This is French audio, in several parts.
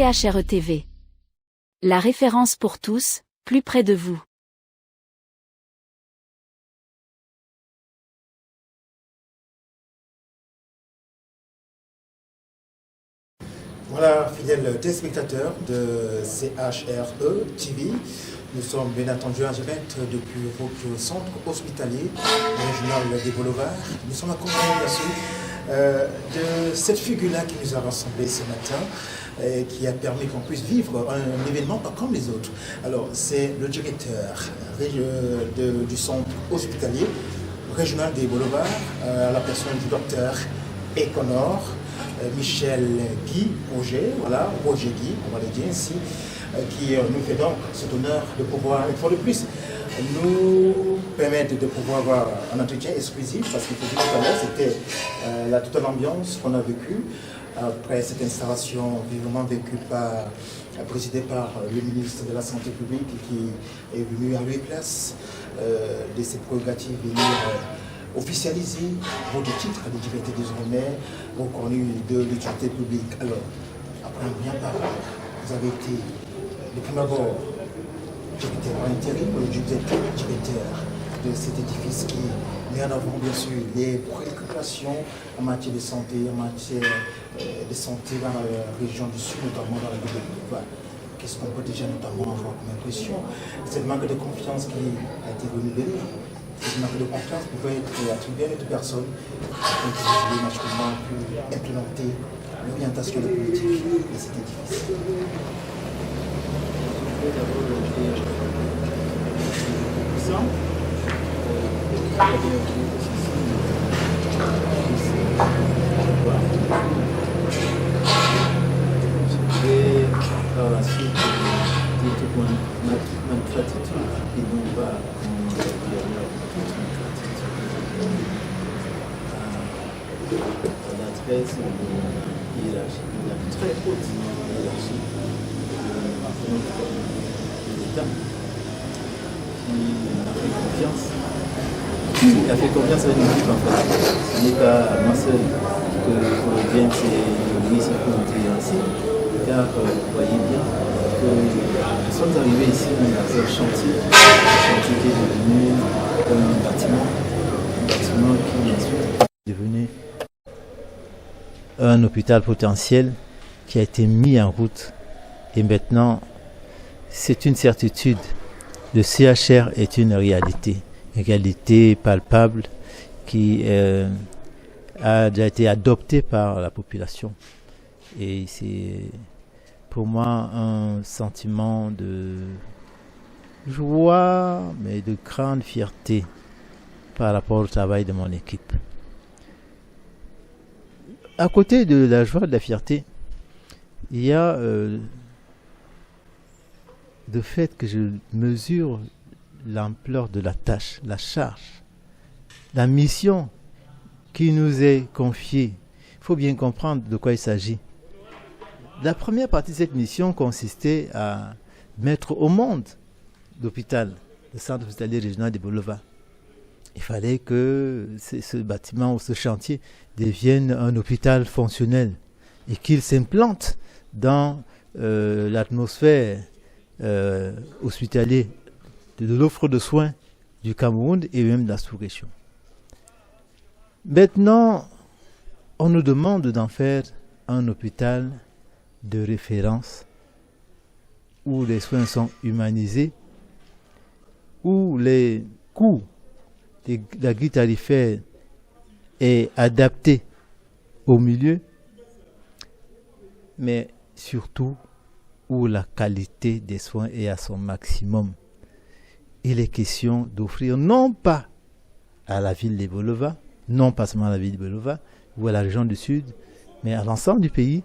CHRE TV. La référence pour tous, plus près de vous. Voilà, fidèles téléspectateurs de CHRE TV, nous sommes bien entendu en direct depuis votre centre hospitalier régional des Boulevards. Nous sommes accompagnés bien sûr de cette figure-là qui nous a rassemblés ce matin et qui a permis qu'on puisse vivre un événement pas comme les autres. Alors, c'est le directeur du centre hospitalier régional des Boulevards, à la personne du docteur Econor, Michel Guy Roger, voilà, Roger Guy, on va le dire ainsi, qui nous fait donc cet honneur de pouvoir, une fois de plus, nous permettre de pouvoir avoir un entretien exclusif, parce qu'il faut dire tout à l'heure, c'était la totale ambiance qu'on a vécue après cette installation vivement vécue présidée par le ministre de la Santé publique qui est venu à lui place de ses prérogatives venir officialiser votre titre de directeur désormais reconnu de l'utilité publique. Alors, après un bien parler, vous avez été depuis d'abord directeur par intérim, vous êtes directeur de cet édifice qui met en avant bien sûr les préoccupations en matière de santé, en matière de santé dans la région du Sud, notamment dans la ville de Boulevards. Qu'est-ce qu'on peut déjà notamment avoir comme impression? Cette manque de confiance qui a été renouvelée. Cette manque de confiance pouvait être attribuée à une autre personne qui a naturellement pu implémenter l'orientation de la politique de cet édifice. Par la suite, notre attitude et non pas l'adresse de hiérarchie, la très haute hiérarchie de l'État qui a fait confiance à une équipe en fait. Ce n'est pas moi seul que viennent ces ministres pour ainsi, car vous voyez bien que nous sommes arrivés ici dans un chantier qui est devenu un bâtiment qui ensuite est devenu un hôpital potentiel qui a été mis en route. Et maintenant, c'est une certitude. Le CHR est une réalité palpable qui a déjà été adoptée par la population. Et c'est pour moi un sentiment de joie, mais de grande fierté par rapport au travail de mon équipe. À côté de la joie et de la fierté, il y a le fait que je mesure l'ampleur de la tâche, la charge, la mission qui nous est confiée. Il faut bien comprendre de quoi il s'agit. La première partie de cette mission consistait à mettre au monde l'hôpital, le centre hospitalier régional des Boulevards. Il fallait que ce bâtiment ou ce chantier devienne un hôpital fonctionnel et qu'il s'implante dans l'atmosphère hospitalière de l'offre de soins du Cameroun et même de la sous-région. Maintenant, on nous demande d'en faire un hôpital de référence où les soins sont humanisés, où les coûts de la grille tarifaire est adapté au milieu, mais surtout où la qualité des soins est à son maximum. Il est question d'offrir non pas à la ville des Boulevards, non pas seulement à la ville des Boulevards ou à la région du Sud, mais à l'ensemble du pays,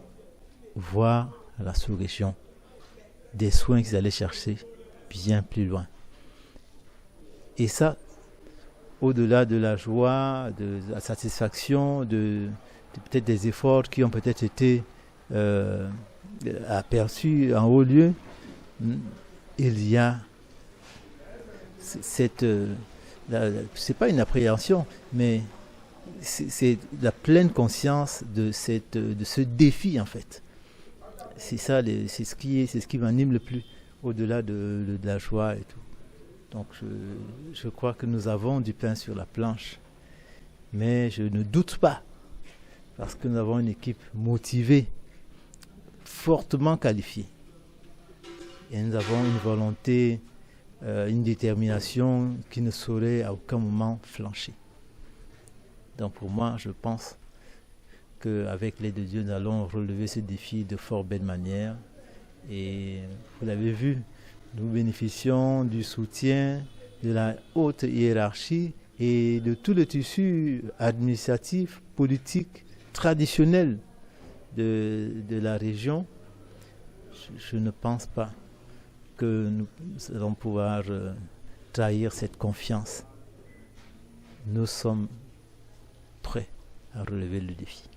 voire à la sous-région, des soins qu'ils allaient chercher bien plus loin. Et ça, au-delà de la joie, de la satisfaction, de peut-être des efforts qui ont peut-être été aperçus en haut lieu, il y a cette, c'est pas une appréhension, mais c'est la pleine conscience de ce défi en fait. c'est ça, c'est ce qui m'anime le plus, au-delà de la joie et tout. Donc je crois que nous avons du pain sur la planche. Mais je ne doute pas, parce que nous avons une équipe motivée, fortement qualifiée. Et nous avons une volonté, une détermination qui ne saurait à aucun moment flancher. Donc pour moi, je pense qu'avec l'aide de Dieu, nous allons relever ce défi de fort belle manière. Et vous l'avez vu, nous bénéficions du soutien de la haute hiérarchie et de tout le tissu administratif, politique, traditionnel de la région. Je ne pense pas que nous allons pouvoir trahir cette confiance. Nous sommes prêts à relever le défi.